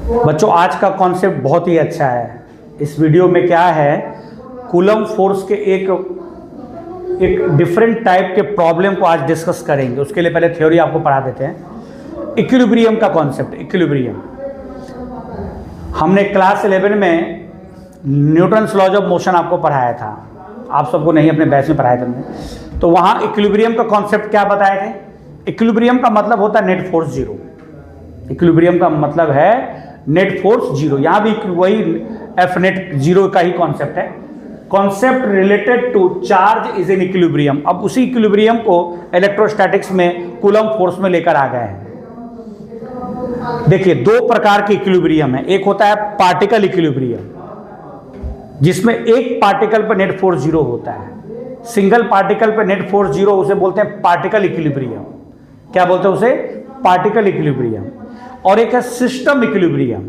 बच्चों आज का कॉन्सेप्ट बहुत ही अच्छा है। इस वीडियो में क्या है, कूलम फोर्स के एक डिफरेंट टाइप के प्रॉब्लम को आज डिस्कस करेंगे। उसके लिए पहले थ्योरी आपको पढ़ा देते हैं। इक्विलिब्रियम का कॉन्सेप्ट, इक्विलिब्रियम हमने क्लास 11 में न्यूटन्स लॉज ऑफ मोशन आपको पढ़ाया था। आप सबको नहीं, अपने बैच में पढ़ाया था हमने। तो वहाँ इक्विलिब्रियम का कॉन्सेप्ट क्या बताए थे? इक्विलिब्रियम का मतलब होता है नेट फोर्स जीरो। इक्विलिब्रियम का मतलब है नेट फोर्स जीरो। यहाँ भी वही एफ नेट जीरो का ही कॉन्सेप्ट है। Concept related to charge is in equilibrium. अब उसी इक्विलिब्रियम को इलेक्ट्रोस्टैटिक्स में कूलम फोर्स में लेकर आ गए हैं। देखिए दो प्रकार के इक्विलिब्रियम है। एक होता है पार्टिकल इक्विलिब्रियम, जिसमें एक पार्टिकल पर नेट फोर्स जीरो होता है। सिंगल पार्टिकल पर नेट फोर्स जीरो, उसे बोलते हैं पार्टिकल इक्विलिब्रियम। क्या बोलते हैं उसे? Particle equilibrium. और एक है सिस्टम इक्विलिब्रियम।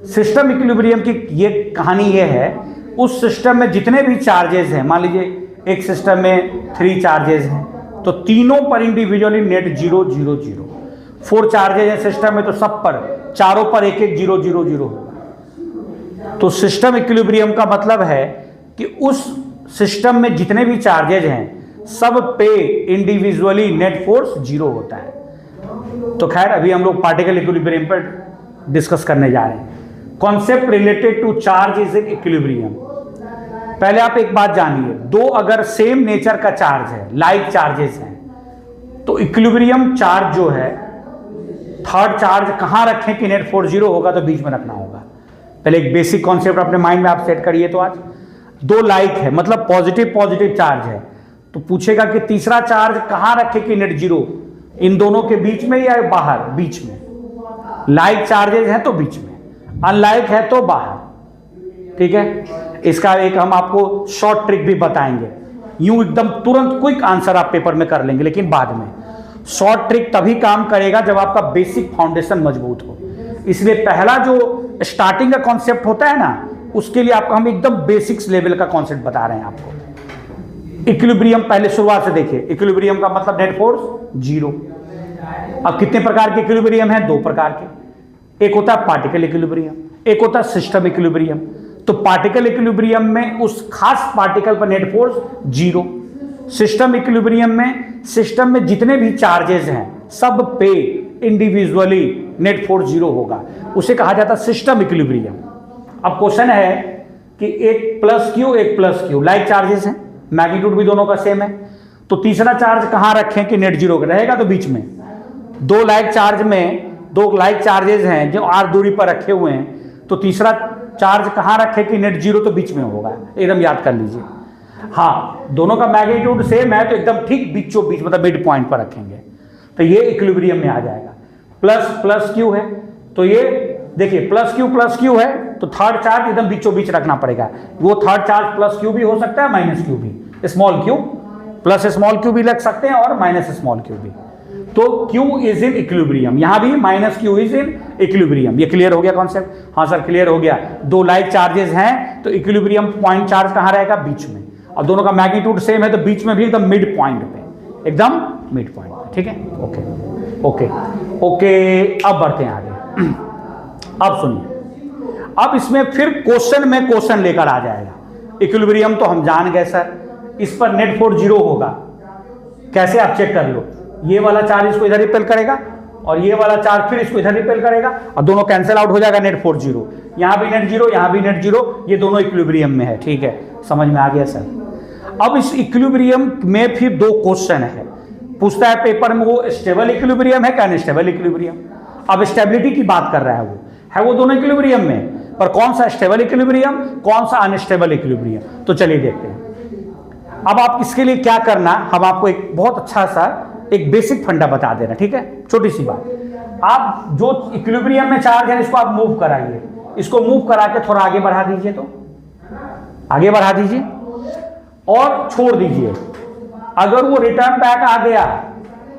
सिस्टम इक्विलिब्रियम की ये कहानी ये है, उस सिस्टम में जितने भी चार्जेस हैं, मान लीजिए एक सिस्टम में 3 चार्जेस हैं, तो तीनों पर इंडिविजुअली नेट 0 0 0। 4 चार्जेस हैं सिस्टम में, तो सब पर, चारों पर एक एक 0 0 0 होगा। तो सिस्टम इक्विलिब्रियम का मतलब है कि उस सिस्टम में जितने भी चार्जेज हैं सब पे इंडिविजुअली नेट फोर्स 0 होता है। तो खैर अभी हम लोग पार्टिकल इक्विलिब्रियम पर डिस्कस करने जा रहे हैं। Concept related to charge is in equilibrium. पहले आप एक बात जानिए, दो अगर सेम नेचर का चार्ज है, लाइक चार्जेस हैं, तो इक्विलिब्रियम चार्ज जो है, थर्ड चार्ज कहां रखें कि नेट फोर्स 0 होगा? तो बीच में रखना होगा। पहले एक बेसिक कॉन्सेप्ट अपने माइंड में आप सेट करिए। तो आज दो लाइक है, मतलब पॉजिटिव पॉजिटिव चार्ज है, तो पूछेगा कि तीसरा चार्ज कहां रखे कि नेट 0? इन दोनों के बीच में या बाहर? बीच में। लाइक चार्जेस हैं तो बीच में, अनलाइक है तो बाहर। ठीक है, इसका एक हम आपको शॉर्ट ट्रिक भी बताएंगे। यूं एकदम तुरंत क्विक आंसर आप पेपर में कर लेंगे, लेकिन बाद में शॉर्ट ट्रिक तभी काम करेगा जब आपका बेसिक फाउंडेशन मजबूत हो। इसलिए पहला जो स्टार्टिंग का कॉन्सेप्ट होता है ना, उसके लिए आपको हम एकदम बेसिक्स लेवल का कॉन्सेप्ट बता रहे हैं आपको। इक्विलिब्रियम पहले शुरुआत से देखिए। इक्विलिब्रियम का मतलब नेट फोर्स 0। अब कितने प्रकार के इक्विलिब्रियम हैं? 2 प्रकार के। एक होता है पार्टिकल इक्विलिब्रियम, एक होता है सिस्टम इक्विलिब्रियम। तो पार्टिकल इक्विलिब्रियम में उस खास पार्टिकल पर नेट फोर्स 0। सिस्टम इक्विलिब्रियम में सिस्टम में जितने भी चार्जेस हैं सब पे इंडिविजुअली नेट फोर्स 0 होगा। उसे कहा जाता है सिस्टम इक्विलिब्रियम। अब क्वेश्चन है कि एक प्लस क्यू, एक प्लस क्यू, लाइक चार्जेस हैं, मैग्नीट्यूड भी दोनों का सेम है, तो तीसरा चार्ज कहां रखें कि नेट 0 रहेगा? तो बीच में। दो लाइक चार्ज में 2 लाइक चार्जेस हैं जो r दूरी पर रखे हुए हैं, तो तीसरा चार्ज कहां रखें कि नेट 0? तो बीच में होगा। एकदम याद कर लीजिए। हाँ, दोनों का मैग्नीट्यूड सेम है तो एकदम ठीक बीचों बीच, मतलब मिड पॉइंट पर रखेंगे, तो ये इक्विलिब्रियम में आ जाएगा। प्लस प्लस क्यू है, तो ये देखिए प्लस क्यू है, तो थर्ड चार्ज एकदम बीचों बीच रखना पड़ेगा। वो थर्ड चार्ज प्लस क्यू भी हो सकता है, माइनस क्यू भी, small Q plus small Q भी लग सकते हैं, और माइनस स्मॉल क्यू भी। तो Q इज इन इक्विलिब्रियम। यहां भी minus Q is in equilibrium. ये क्लियर हो गया कॉन्सेप्ट? हाँ सर क्लियर हो गया। 2 लाइक चार्जेस हैं तो इक्विलिब्रियम पॉइंट चार्ज कहां रहेगा? बीच में। और दोनों का मैग्नीट्यूड सेम है तो बीच में भी एकदम मिड पॉइंट पे, एकदम मिड पॉइंट पे। ठीक है, ओके ओके ओके। अब बढ़ते हैं आगे। अब सुनिए, अब इसमें फिर क्वेश्चन में क्वेश्चन लेकर आ जाएगा। इक्विलिब्रियम तो हम जान गए सर, इस पर नेट फोर्स 0 होगा। कैसे? आप चेक कर लो। ये वाला चार्ज इसको इधर रिपेल करेगा और ये वाला चार्ज फिर इसको इधर रिपेल करेगा, और दोनों कैंसिल आउट हो जाएगा, नेट फोर्स 0। यहां भी नेट 0, यहां भी नेट 0, ये दोनों इक्विलिब्रियम में है। ठीक है, समझ में आ गया सर? अब इस इक्विलिब्रियम में फिर 2 क्वेश्चन है। पूछता है पेपर में, वो स्टेबल इक्विलिब्रियम है क्या अनस्टेबल इक्विलिब्रियम? अब स्टेबिलिटी की बात कर रहा है वो दोनों इक्विलिब्रियम में, पर कौन सा स्टेबल इक्विलिब्रियम, कौन सा अनस्टेबल इक्विलिब्रियम? तो चलिए देखते हैं। अब आप इसके लिए क्या करना, हम आपको एक बहुत अच्छा सा एक बेसिक फंडा बता दे रहे हैं। ठीक है, छोटी सी बात। आप जो इक्विलिब्रियम में चार्ज है इसको आप मूव कराइए, इसको मूव करा के थोड़ा आगे बढ़ा दीजिए, तो आगे बढ़ा दीजिए और छोड़ दीजिए। अगर वो रिटर्न बैक आ गया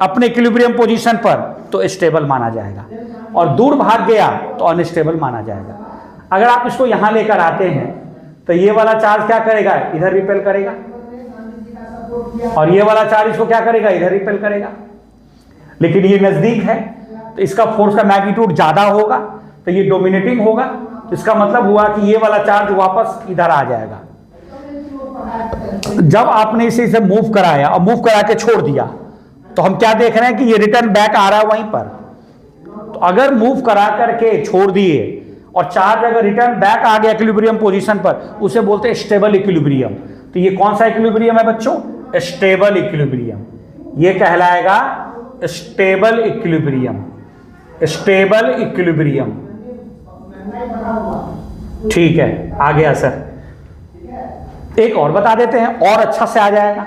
अपने इक्विलिब्रियम पोजीशन पर तो स्टेबल माना जाएगा, और दूर भाग गया तो अनस्टेबल माना जाएगा। अगर आप इसको यहां लेकर आते हैं तो ये वाला चार्ज क्या करेगा? इधर रिपेल करेगा, और ये वाला चार्ज इसको क्या करेगा? इधर रिपेल करेगा। लेकिन ये नजदीक है तो इसका फोर्स का मैग्नीट्यूड ज्यादा होगा, तो तो ये डोमिनेटिंग होगा, तो इसका मतलब हुआ कि ये वाला चार्ज वापस इधर आ जाएगा। जब आपने इसे मूव कराया और मूव करा के छोड़ दिया, तो हम क्या देख रहे हैं कि ये रिटर्न बैक आ रहा है वहीं पर। तो अगर मूव करा करके छोड़ दिए और चार्ज अगर रिटर्न बैक आ गया इक्विलिब्रियम पोजीशन पर, उसे बोलते हैं स्टेबल इक्विलिब्रियम। तो ये कौन सा इक्विलिब्रियम है बच्चों? Stable equilibrium. ये कहलाएगा स्टेबल इक्विलिब्रियम, स्टेबल इक्विलिब्रियम। ठीक है, आ गया सर। एक और बता देते हैं और अच्छा से आ जाएगा।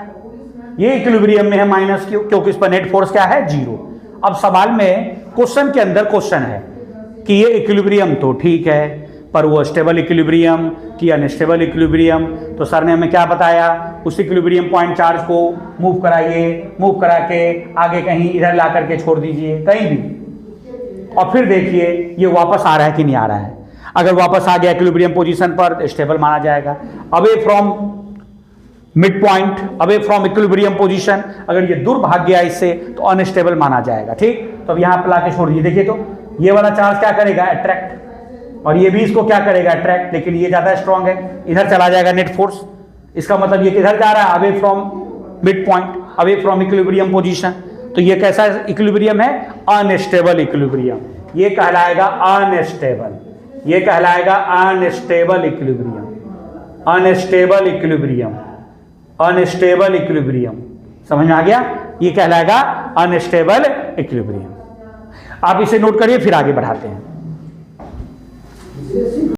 ये इक्विलिब्रियम में है माइनस क्यू, क्योंकि इस पर नेट फोर्स क्या है? जीरो। अब सवाल में क्वेश्चन के अंदर क्वेश्चन है कि ये इक्विलिब्रियम तो ठीक है, पर वो स्टेबल इक्विलिब्रियम कि अनस्टेबल इक्विलिब्रियम। तो सर ने हमें क्या बताया? उस इक्विलिब्रियम पॉइंट चार्ज को मूव कराइए, मूव करा के आगे कहीं इधर ला करके छोड़ दीजिए कहीं भी, और फिर देखिए ये वापस आ रहा है कि नहीं आ रहा है। अगर वापस आ गया इक्विलिब्रियम पोजीशन पर तो स्टेबल माना जाएगा। Away from mid point, away from equilibrium position, अगर ये दूर भाग गया इससे तो अनस्टेबल माना जाएगा। ठीक, तो अब यहां पर लाके छोड़ दीजिए। देखिए तो ये वाला चार्ज क्या करेगा? अट्रैक्ट, और ये भी इसको क्या करेगा? अट्रैक्ट, लेकिन ये ज्यादा स्ट्रांग है, इधर चला जाएगा नेट फोर्स। इसका मतलब ये किधर जा रहा है? Away from mid point, away from equilibrium position. तो ये कैसा इक्विलिब्रियम है? Unstable equilibrium. ये कहलाएगा अनस्टेबल, ये कहलाएगा unstable equilibrium, unstable equilibrium, unstable equilibrium. समझ में आ गया? ये कहलाएगा अनस्टेबल इक्विलिब्रियम। आप इसे नोट करिए, फिर आगे बढ़ाते हैं।